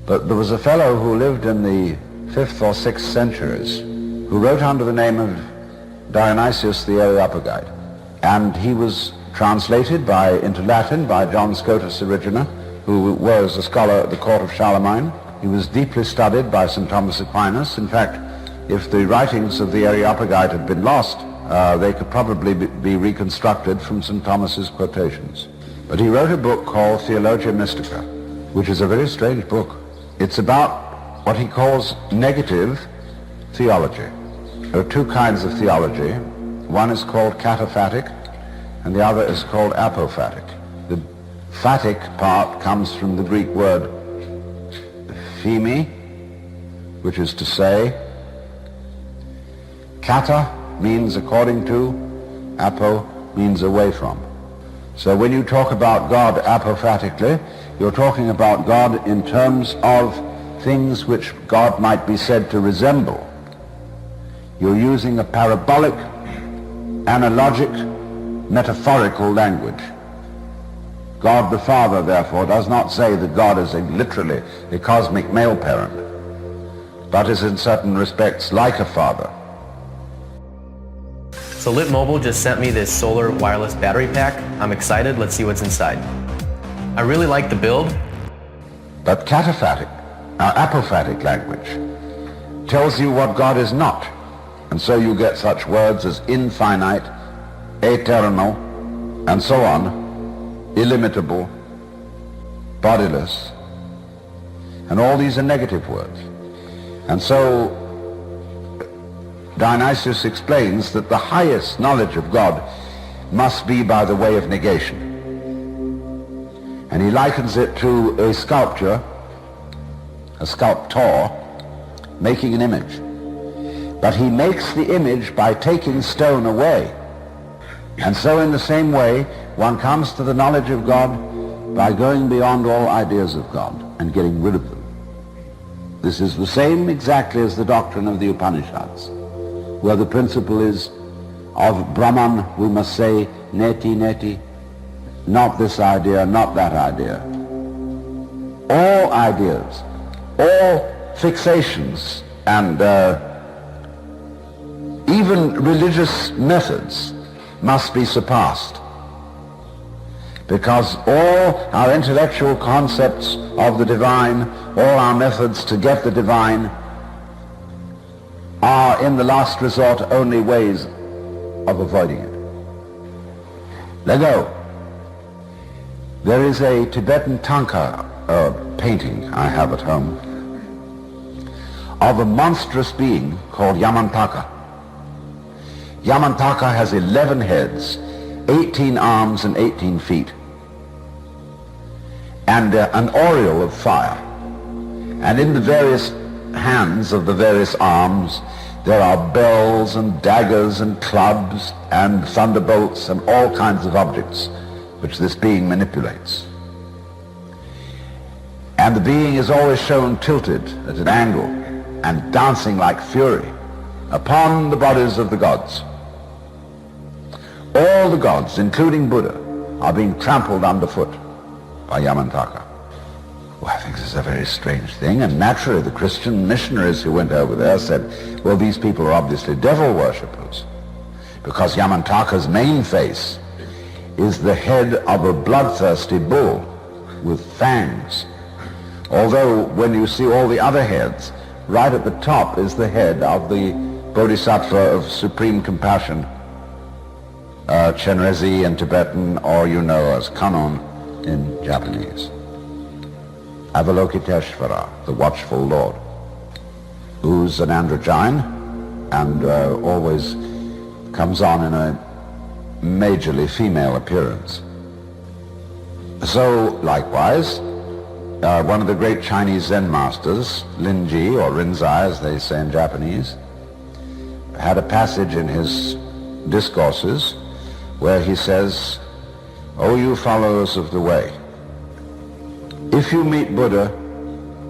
But there was a fellow who lived in the 5th or 6th centuries who wrote under the name of Dionysius the Areopagite. And he was translated into Latin by John Scotus Erigena, who was a scholar at the court of Charlemagne. He was deeply studied by St. Thomas Aquinas. In fact, if the writings of the Areopagite had been lost, they could probably be reconstructed from St. Thomas's quotations. But he wrote a book called Theologia Mystica, which is a very strange book. It's about what he calls negative theology. There are two kinds of theology. One is called cataphatic, and the other is called apophatic. The phatic part comes from the Greek word pheme, which is to say. Kata means according to, apo means away from. So when you talk about God apophatically, you're talking about God in terms of things which God might be said to resemble. You're using a parabolic, analogic, metaphorical language. God the Father, therefore, does not say that God is literally a cosmic male parent, but is in certain respects like a father. So Lit Mobile just sent me this solar wireless battery pack. I'm excited. Let's see what's inside. I really like the build. But cataphatic, apophatic language, tells you what God is not. And so you get such words as infinite, eternal, and so on, illimitable, bodiless, and all these are negative words. And so Dionysius explains that the highest knowledge of God must be by the way of negation. And he likens it to a sculptor, a sculptor, making an image. But he makes the image by taking stone away. And so in the same way, one comes to the knowledge of God by going beyond all ideas of God and getting rid of them. This is the same exactly as the doctrine of the Upanishads, where the principle is of Brahman, we must say, neti, neti, not this idea, not that idea. All ideas, all fixations, and even religious methods must be surpassed, because all our intellectual concepts of the divine, all our methods to get the divine, are in the last resort only ways of avoiding it. Lego. There is a Tibetan Tanka painting I have at home of a monstrous being called Yamantaka. Yamantaka has 11 heads, 18 arms and 18 feet, and an aureole of fire. And in the various hands of the various arms there are bells and daggers and clubs and thunderbolts and all kinds of objects which this being manipulates. And the being is always shown tilted at an angle and dancing like fury upon the bodies of the gods. All the gods, including Buddha, are being trampled underfoot by Yamantaka. Well, I think this is a very strange thing, and naturally the Christian missionaries who went over there said, well, these people are obviously devil worshippers, because Yamantaka's main face is the head of a bloodthirsty bull with fangs. Although when you see all the other heads, right at the top is the head of the Bodhisattva of supreme compassion, Chenrezig in Tibetan, or you know as Kannon in Japanese. Avalokiteshvara, the watchful Lord, who's an androgyne and always comes on in a majorly female appearance. So, likewise, one of the great Chinese Zen masters, Linji, or Rinzai as they say in Japanese, had a passage in his discourses where he says, "O you followers of the way, if you meet Buddha,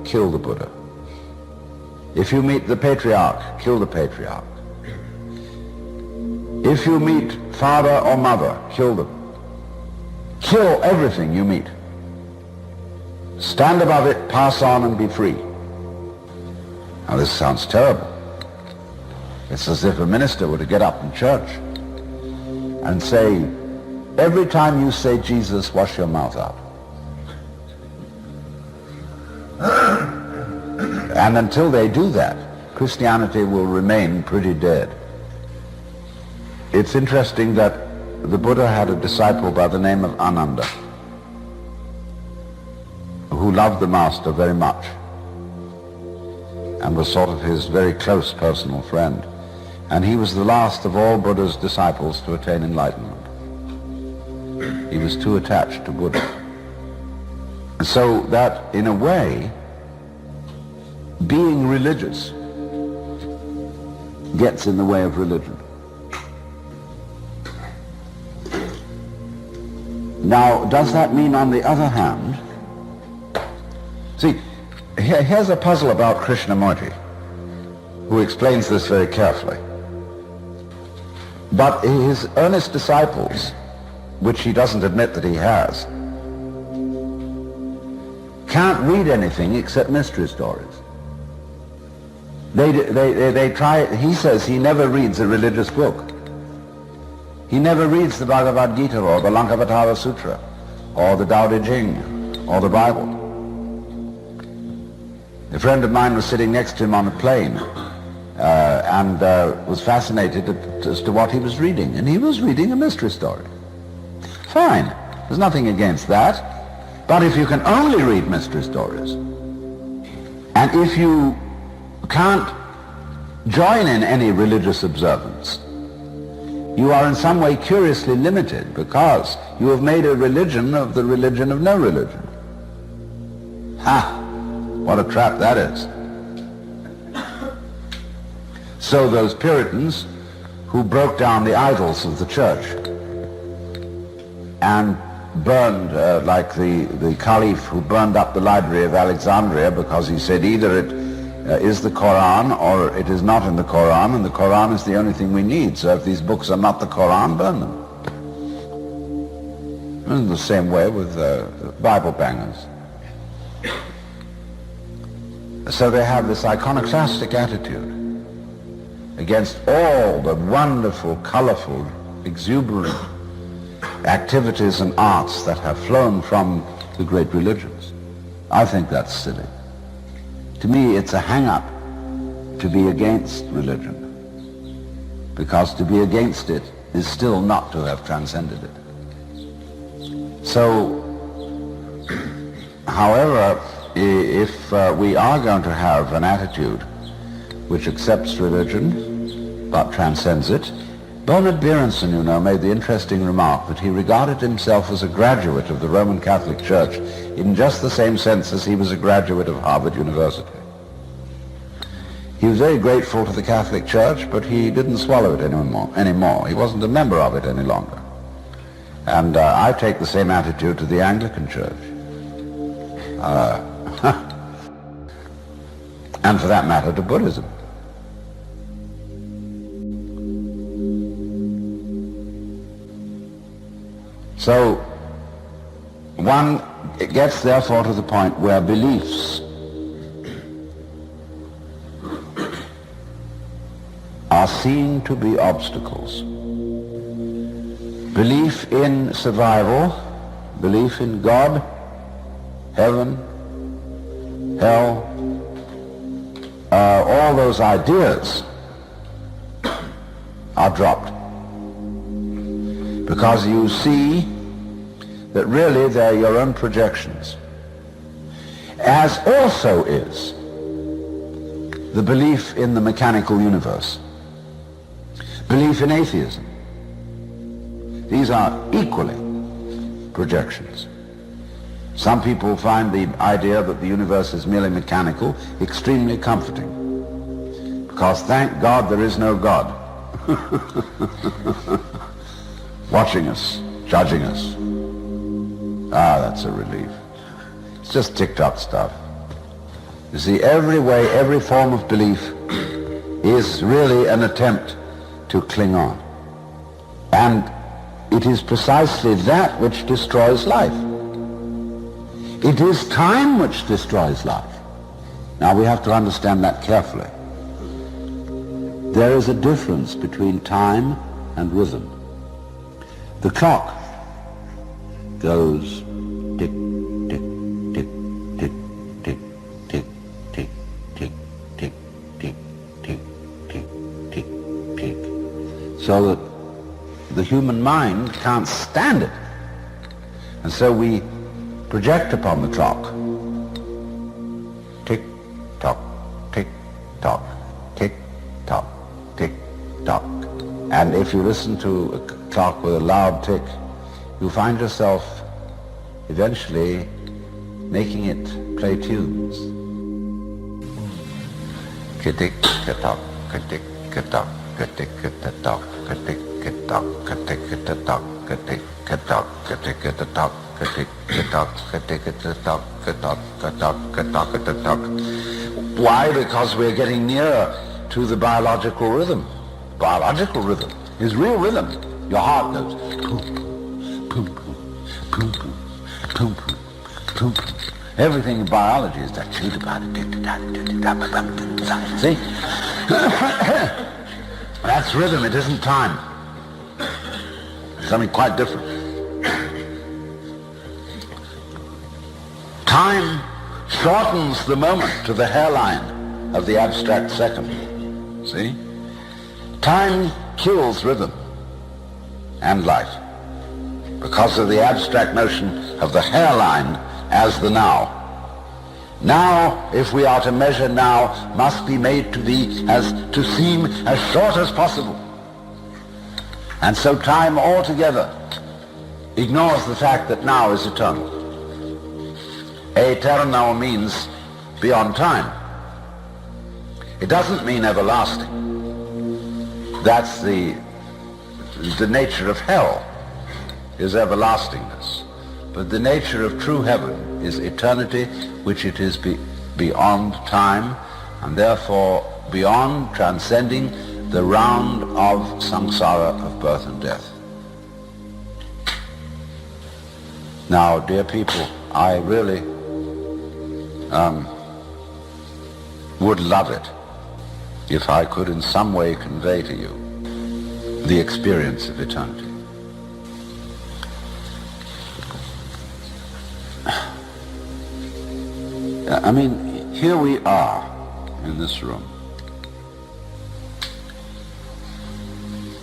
kill the Buddha. If you meet the patriarch, kill the patriarch. If you meet father or mother, kill them. Kill everything you meet. stand above it, pass on, and be free. Now this sounds terrible. It's as if a minister were to get up in church and say, every time you say Jesus, wash your mouth out. And until they do that, Christianity will remain pretty dead. It's interesting that the Buddha had a disciple by the name of Ananda who loved the Master very much and was sort of his very close personal friend. And he was the last of all Buddha's disciples to attain enlightenment. He was too attached to Buddha. So that, in a way, being religious gets in the way of religion. Now, does that mean, on the other hand, see, here's a puzzle about Krishnamurti, who explains this very carefully. But his earnest disciples, which he doesn't admit that he has, can't read anything except mystery stories. They try, he says he never reads a religious book. He never reads the Bhagavad Gita or the Lankavatara Sutra or the Tao Te Ching or the Bible. A friend of mine was sitting next to him on a plane and was fascinated as to what he was reading. And he was reading a mystery story. Fine, there's nothing against that. But if you can only read mystery stories, and if you can't join in any religious observance, you are in some way curiously limited, because you have made a religion of the religion of no religion. Ha! What a trap that is. So those Puritans who broke down the idols of the church and burned, like the Caliph who burned up the library of Alexandria because he said either it is the Quran or it is not in the Quran, and the Quran is the only thing we need. So if these books are not the Quran, burn them. In the same way with Bible bangers. So they have this iconoclastic attitude against all the wonderful, colorful, exuberant activities and arts that have flown from the great religions. I think that's silly. To me, it's a hang-up to be against religion, because to be against it is still not to have transcended it. So, however, if we are going to have an attitude which accepts religion but transcends it, Bernard Berenson, you know, made the interesting remark that he regarded himself as a graduate of the Roman Catholic Church in just the same sense as he was a graduate of Harvard University. He was very grateful to the Catholic Church, but he didn't swallow it anymore. He wasn't a member of it any longer. And I take the same attitude to the Anglican Church. And for that matter, to Buddhism. So one gets therefore to the point where beliefs are seen to be obstacles. Belief in survival, belief in God, heaven, hell, all those ideas are dropped, because you see that really they're your own projections, as also is the belief in the mechanical universe, belief in atheism. These are equally projections. Some people find the idea that the universe is merely mechanical extremely comforting, because thank God there is no God watching us, judging us. Ah, that's a relief. It's just ticked-up stuff. You see, every form of belief is really an attempt to cling on. And it is precisely that which destroys life. It is time which destroys life. Now we have to understand that carefully. There is a difference between time and rhythm. The clock goes tick, tick, tick, tick, tick, tick, tick, tick, tick, tick, tick, tick, tick, tick, so that the human mind can't stand it. And so we project upon the clock. Tick, tock, tick, tock, tick, tock, tick, tock. And if you listen to a clock with a loud tick, you find yourself eventually making it play tunes. Ka-tick, ka-tock, ka-tick, ka-tock, ka-tick, ka-tock, ka-tick, ka-tock, ka-tick, ka-tock, ka-tick, ka-tock, ka-tick, ka-tock, ka-tick, ka-tock, ka-tick, ka-tock, ka-tock, ka-tock, ka-tock, ka-tock. Why? Because we're getting nearer to the biological rhythm. Biological rhythm is real rhythm. Your heart goes boom, boom, boom, boom, boom, boom, boom, boom, boom. Everything in biology is that. See? That's rhythm. It isn't time. It's something quite different. Time shortens the moment to the hairline of the abstract second. See? Time kills rhythm and life because of the abstract notion of the hairline as the now. Now, if we are to measure now, must be made to be to seem as short as possible. And so time altogether ignores the fact that now is eternal. Eterno means beyond time. It doesn't mean everlasting. That's the nature of hell, is everlastingness. But the nature of true heaven is eternity, which it is beyond time, and therefore beyond transcending the round of samsara, of birth and death. Now, dear people, I really would love it if I could in some way convey to you the experience of eternity. I mean, here we are in this room.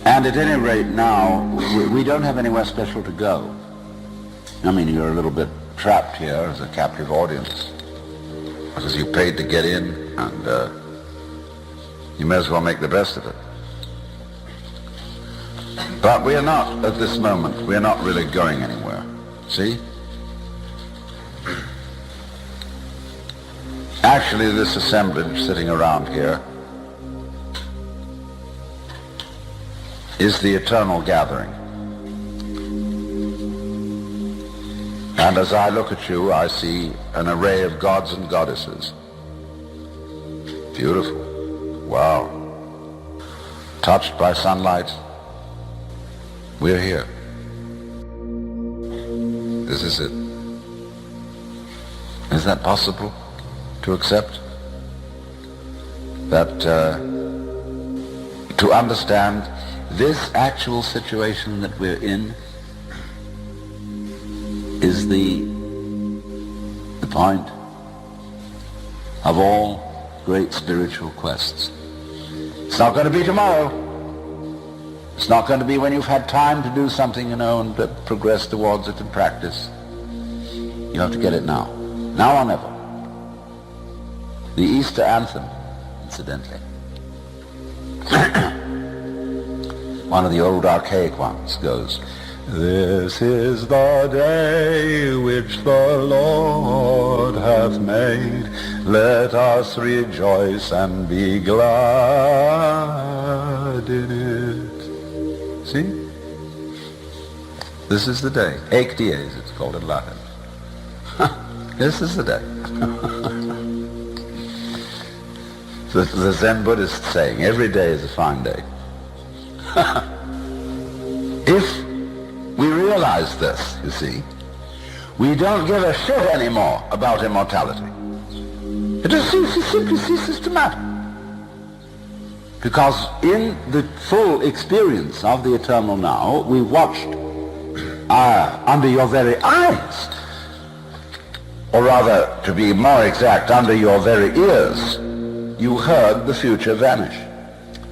And at any rate now, we don't have anywhere special to go. I mean, you're a little bit trapped here as a captive audience because you paid to get in, and you may as well make the best of it. But we are not, at this moment, we are not really going anywhere. See? Actually, this assemblage sitting around here is the eternal gathering. And as I look at you, I see an array of gods and goddesses. Beautiful. Wow. Touched by sunlight. We're here. This is it. Is that possible to accept? That to understand this actual situation that we're in is the point of all great spiritual quests. It's not going to be tomorrow. It's not going to be when you've had time to do something, and to progress towards it and practice. You have to get it now. Now or never. The Easter anthem, incidentally. One of the old archaic ones goes, "This is the day which the Lord hath made. Let us rejoice and be glad in it." See? This is the day. Haec dies, it's called in Latin. This is the day. The Zen Buddhist saying, every day is a fine day. If we realize this, you see, We don't give a shit anymore about immortality. It simply ceases to matter. Because in the full experience of the eternal now, we watched under your very eyes, or rather, to be more exact, under your very ears, you heard the future vanish,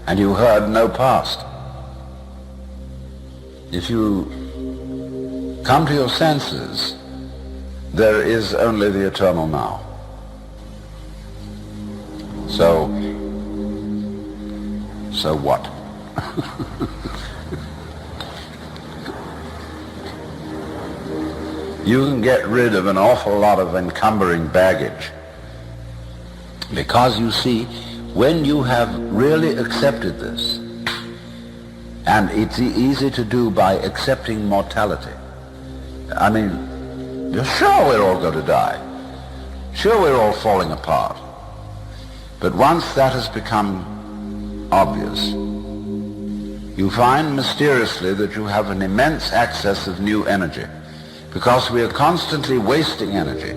and you heard no past. If you come to your senses, there is only the eternal now. So what? You can get rid of an awful lot of encumbering baggage. Because you see, when you have really accepted this, and it's easy to do by accepting mortality. I mean, you're sure we're all going to die. Sure we're all falling apart. But once that has become obvious, you find mysteriously that you have an immense access of new energy, because we are constantly wasting energy.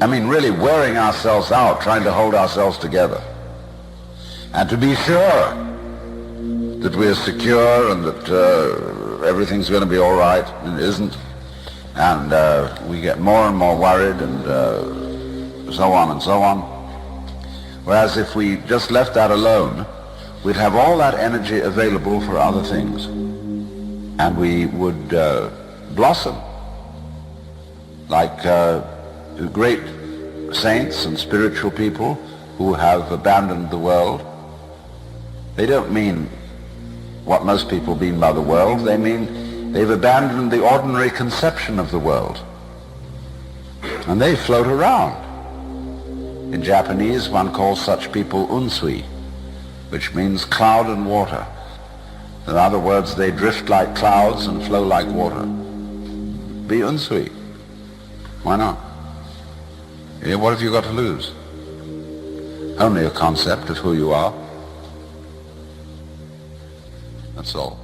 I mean, really wearing ourselves out trying to hold ourselves together. And to be sure that we are secure and that everything's going to be all right, and it isn't. And we get more and more worried and so on and so on. Whereas if we just left that alone, we'd have all that energy available for other things. And we would blossom like great saints and spiritual people who have abandoned the world. They don't mean what most people mean by the world. They mean they've abandoned the ordinary conception of the world. And they float around. In Japanese, one calls such people unsui, which means cloud and water. In other words, they drift like clouds and flow like water. Be unsui. Why not? What have you got to lose? Only a concept of who you are. That's all.